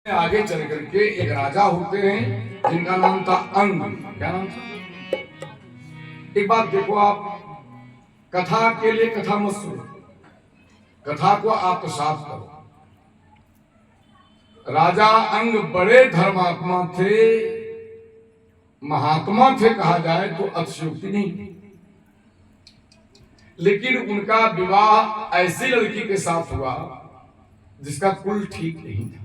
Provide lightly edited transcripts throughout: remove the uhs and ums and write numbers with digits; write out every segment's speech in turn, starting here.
आगे चल करके एक राजा होते हैं जिनका नाम था अंग। क्या नाम था? एक बात देखो, आप कथा के लिए कथा मत सुनो, कथा को आत्मसात करो। राजा अंग बड़े धर्मात्मा थे, महात्मा थे कहा जाए तो अतिशयोक्ति नहीं, लेकिन उनका विवाह ऐसी लड़की के साथ हुआ जिसका कुल ठीक नहीं था।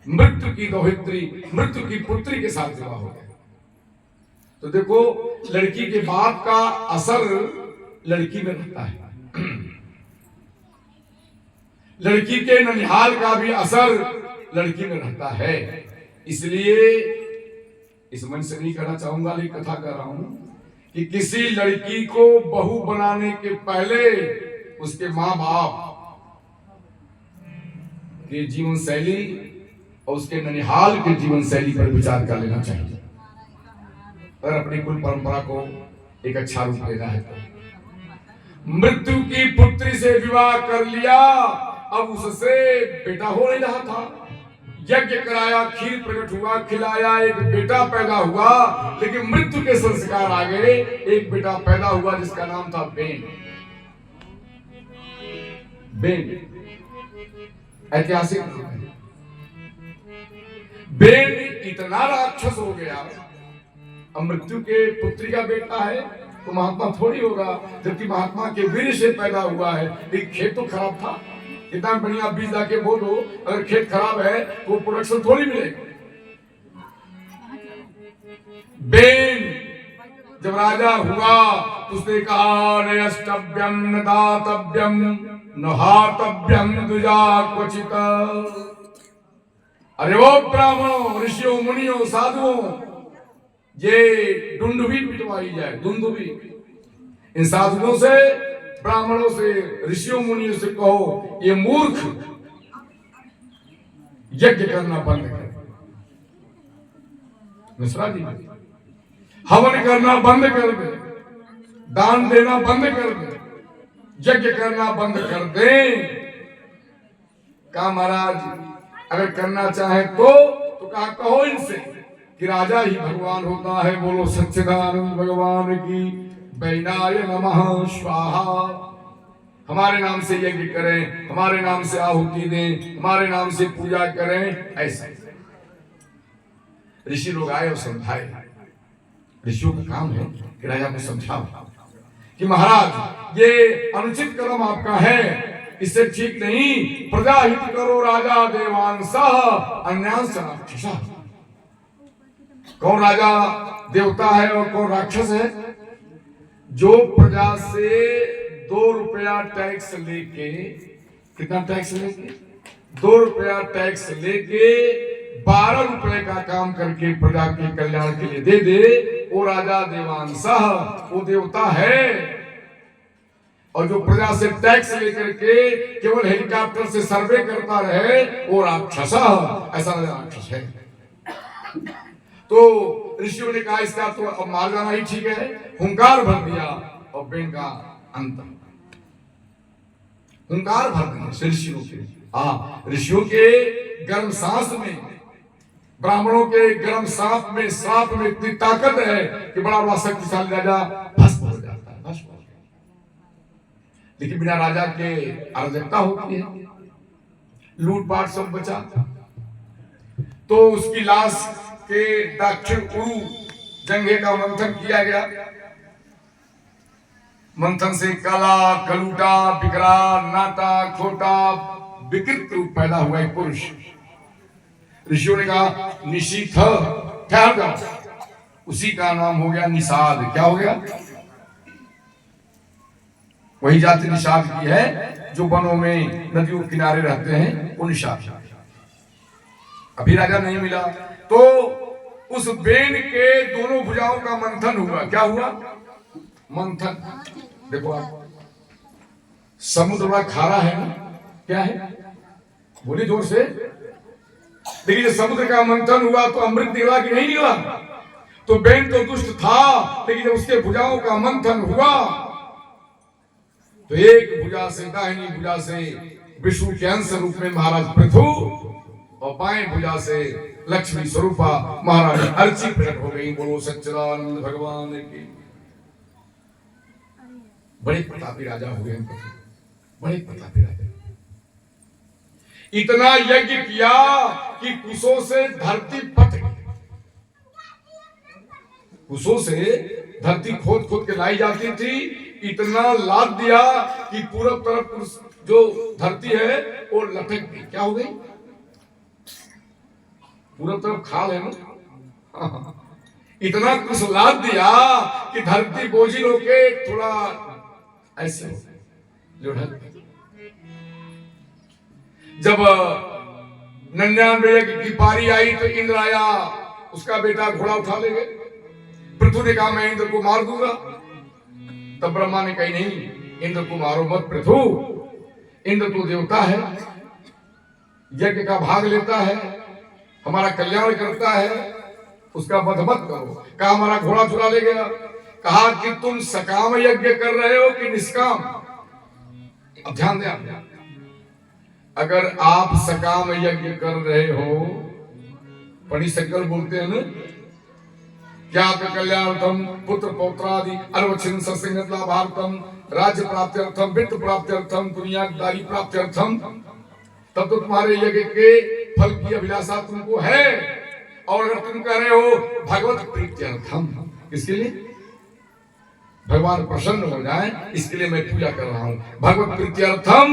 मृत्यु की दोहित्री, मृत्यु की पुत्री के साथ विवाह हो गया। तो देखो, लड़की के बाप का असर लड़की में रहता है, लड़की के ननिहाल का भी असर लड़की में रहता है। इसलिए इस मन से नहीं कहना चाहूंगा, लेकिन कथा कर रहा हूं कि किसी लड़की को बहू बनाने के पहले उसके माँ बाप के जीवन शैली और उसके ननिहाल के जीवन शैली पर विचार कर लेना चाहिए। अगर अपनी कुल परंपरा को एक अच्छा रूप देना है तो मृत्यु की पुत्री से विवाह कर लिया, अब उससे बेटा हो नहीं रहा था। यज्ञ कराया, खीर प्रकट हुआ, खिलाया, एक बेटा पैदा हुआ, लेकिन मृत्यु के संस्कार आ गए। एक बेटा पैदा हुआ जिसका नाम था बेन। बेन ऐतिहासिक नाम है। बेन इतना राक्षस हो गया, अब मृत्यु के पुत्री का बेटा है तो महात्मा थोड़ी होगा, जबकि महात्मा के वीर से पैदा हुआ है। लेकिन खेत तो खराब था, इतना बढ़िया बीज लाके बो दो, अगर खेत खराब है तो प्रोडक्शन थोड़ी मिलेगा। बेन जब राजा हुआ तो उसने कहा, नयस्तव्यम न दातव्यम न हातव्यम द्विजा क्वचित। अरे वो ब्राह्मणों, ऋषियों, मुनियों, साधुओं, ये दुंदुभी पिटवाई जाए, दुंदुभी। इन साधुओं से, ब्राह्मणों से, ऋषियों, मुनियों से कहो ये मूर्ख यज्ञ करना बंद कर। मिश्रा जी, हवन करना बंद कर दे, दान देना बंद कर दे, यज्ञ करना बंद कर दे। कहा महाराज अगर करना चाहे तो कहा कहो इनसे कि राजा ही भगवान होता है। बोलो सच्चिदानंद भगवान की बैनाय नमः स्वाहा। हमारे नाम से यज्ञ करें, हमारे नाम से आहुति दें, हमारे नाम से पूजा करें, ऐसा। ऋषि लोग आए और समझाए। ऋषियों का काम है कि राजा को समझाओ कि महाराज ये अनुचित कदम आपका है, इससे ठीक नहीं। प्रजा हित करो राजा देवांसः अन्यांश राक्षसः। कौन राजा देवता है और कौन राक्षस है? जो प्रजा से 2 रुपया टैक्स लेके, कितना टैक्स लेके? 2 रुपया टैक्स लेके 12 रुपए का काम करके प्रजा के कल्याण के लिए दे दे, वो राजा देवांसः, वो देवता है। और जो प्रजा से टैक्स लेकर के केवल हेलीकॉप्टर से सर्वे करता रहे, वो राक्षस, ऐसा राक्षस है। तो ऋषियों ने कहा इसका तो अब मार जाना ही ठीक है। हुंकार भर दिया और बेन का अंत। हुंकार भर दिया ऋषियों के। ऋषियों के गर्म सांस में, ब्राह्मणों के गर्म सांप में इतनी ताकत है कि बड़ा बड़ा शक्तिशाली राजा भस्म हो जाता है, भस्म। लेकिन बिना राजा के अराजकता होती है, लूटपाट सब बचा। तो उसकी लाश के दक्षिण उरु जंघे का मंथन किया गया। मंथन से काला, कलूटा, बिकरा, नाटा, खोटा, विकृत रूप पैदा हुआ एक पुरुष। ऋषियों ने कहा निशीथ, ठहर जाओ। उसी का नाम हो गया निषाद। क्या हो गया? वही जाति निषाद की है जो वनों में नदियों के किनारे रहते हैं, वो निषाद। अभी राजा नहीं मिला तो उस बेन के दोनों भुजाओं का मंथन हुआ। क्या हुआ? मंथन। देखो आप, समुद्र बड़ा खारा है ना, क्या है? बोली जोर से। लेकिन समुद्र का मंथन हुआ तो अमृत निकला कि नहीं निकला? तो बेन तो दुष्ट था, लेकिन जब उसके भुजाओं का मंथन हुआ तो एक भुजा से, दाहिनी भुजा से विष्णु के अंश रूप में महाराज पृथु और बाएं भुजा से लक्ष्मी स्वरूपा महारानी अर्ची प्रकट हो गई। बोलो सच्चिदानंद भगवान की। बड़े प्रतापी राजा हो गए, बड़े प्रतापी राजा। इतना यज्ञ किया कि कुशों से धरती फट गई। कुशों से धरती खोद खोद के लाई जाती थी। इतना लाद दिया कि पूरब तरफ जो धरती है वो लटक गई। क्या हो गई? पूरब तरफ खाल है ना, इतना कुछ लाद दिया कि धरती बोझिल होके थोड़ा ऐसे लुढ़क। जब 99 की पारी आई तो इंद्र आया, उसका बेटा घोड़ा उठा ले गए। पृथु ने कहा मैं इंद्र को मार दूंगा। तब ब्रह्मा ने कही नहीं, इंद्र को मारो मत पृथु, इंद्र तो देवता है, यज्ञ का भाग लेता है, हमारा कल्याण करता है, उसका वध मत करो। कहा हमारा घोड़ा चुरा ले गया। कहा कि तुम सकाम यज्ञ कर रहे हो कि निष्काम? अब ध्यान दें आप, अगर आप सकाम यज्ञ कर रहे हो, पढ़ी संकल्प बोलते हैं ना, क्या कल्याणार्थम पुत्र पौत्रादि अर्वचिन सत्संगत लाभार्थम राज्य प्राप्त्यर्थम वित्त प्राप्त्यर्थम दुनियादारी प्राप्त्यर्थम, तब तो तुम्हारे यज्ञ के फल की अभिलाषा तुमको है। और अगर तुम कह रहे हो भगवत प्रीत्यर्थम, इसके लिए भगवान प्रसन्न हो जाए इसके लिए मैं पूजा कर रहा हूं, भगवत प्रीत्यर्थम,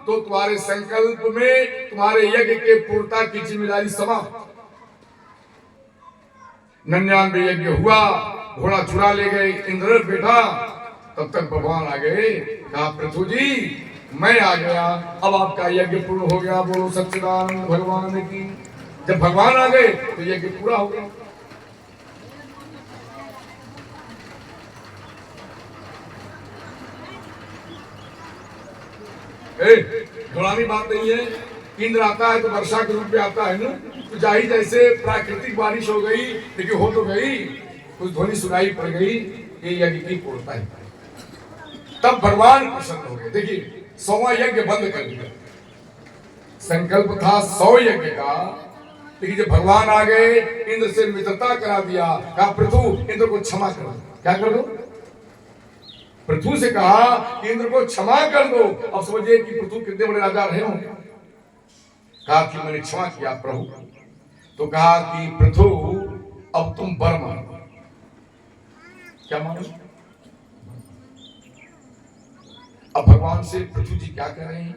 तो तुम्हारे संकल्प में तुम्हारे यज्ञ के पूर्णता की जिम्मेदारी समाप्त। 99 यज्ञ हुआ, घोड़ा चुरा ले गए इंद्र बेटा। तब तक भगवान आ गए। कहा पृथु जी मैं आ गया, अब आपका यज्ञ पूर्ण हो गया। बोलो सच्चिदानंद भगवान की। जब भगवान आ गए तो यज्ञ पूरा हो गया। घबरानी बात नहीं है। इंद्र आता है तो वर्षा के रूप में आता है ना, तो जाहिर जैसे प्राकृतिक बारिश हो गई, लेकिन हो तो गई, कुछ ध्वनि सुनाई पड़ गई, ये यज्ञ की पूर्णता है। तब भगवान प्रसन्न हो गए। देखिए 100वां यज्ञ बंद कर दिया। संकल्प था 100 यज्ञ का, लेकिन जब भगवान आ गए इंद्र से मित्रता करा दिया। कहा पृथु इंद्र को क्षमा कर दो। क्या कर दो? पृथु से कहा इंद्र को क्षमा कर दो। अब समझिए कि पृथु कितने बड़े राजा रहे होंगे। कहा कि मैंने क्षमा किया प्रभु। तो कहा कि पृथु अब तुम वर मांगो। क्या मांगो? अब भगवान से पृथु जी क्या कह रहे हैं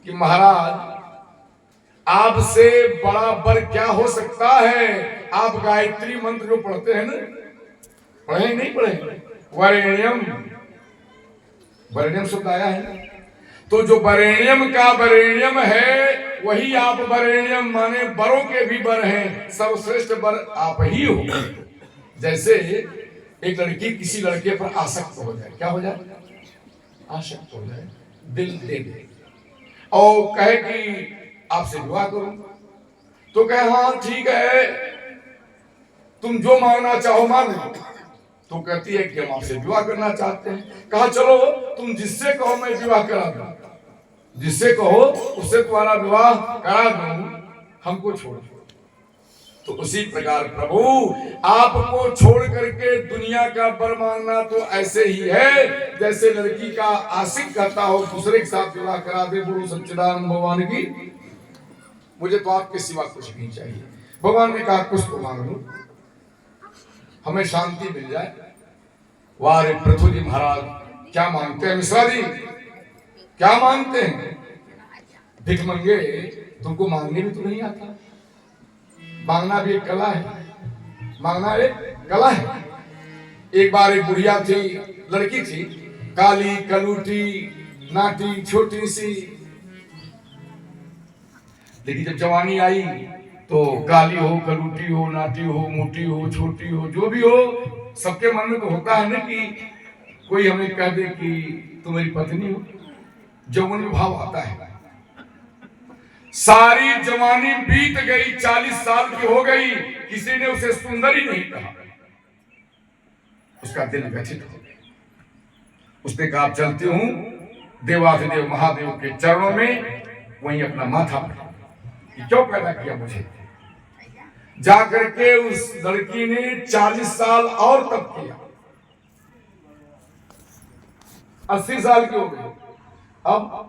कि महाराज आपसे बड़ा वर क्या हो सकता है? आप गायत्री मंत्र जो पढ़ते हैं ना, पढ़े नहीं पढ़े? वरेण्यम, वरेण्यम शब्द आया है, तो जो वरेण्यम का वरेण्यम है वही आप वरेण्यम माने बरों के भी बर हैं। सर्वश्रेष्ठ बर आप ही हो। जैसे एक लड़की किसी लड़के पर आसक्त हो जाए, क्या हो जाए? आसक्त हो जाए, दिल दे दे और कहे कि आपसे विवाह करूं, तो कहे हाँ ठीक है तुम जो मांगना चाहो मांगो। तो कहती है कि हम आपसे विवाह करना चाहते हैं। कहा चलो तुम जिससे कहो मैं विवाह करा दूं, जिससे कहो उससे तुम्हारा विवाह करा दूं, हमको छोड़ दो। तो उसी प्रकार प्रभु आपको छोड़ करके दुनिया का वर मांगना तो ऐसे ही है जैसे लड़की का आशिक कहता हो दूसरे के साथ विवाह करा दे। बोलो सच्चिदानंद भगवान की। मुझे तो आपके सिवा कुछ नहीं चाहिए। भगवान ने कहा कुछ तो मांग लो, हमें शांति मिल जाए। वारे पृथु जी महाराज क्या मांगते हैं? मिश्रा जी क्या मांगते हैं? भिख मंगे तुमको मांगने भी तो नहीं आता। मांगना भी एक कला है, मांगना एक कला है। एक बार एक बुढ़िया थी, लड़की थी, काली कलूटी नाटी छोटी सी, लेकिन जब जवानी आई तो काली हो कलूटी हो नाटी हो मोटी हो छोटी हो जो भी हो, सबके मन में तो होता है ना कि कोई हमें कह दे कि तुम मेरी पत्नी हो। जवान में भाव आता है। सारी जवानी बीत गई, 40 साल की हो गई, किसी ने उसे सुंदरी नहीं कहा। उसका दिल व्यथित हो गया। उसने कहा चलती हूं देवाधिदेव महादेव के चरणों में, वहीं अपना माथा पड़ा। कि क्यों पैदा किया मुझे। जाकर के उस लड़की ने 40 साल और तप किया, 80 साल की हो गई। अब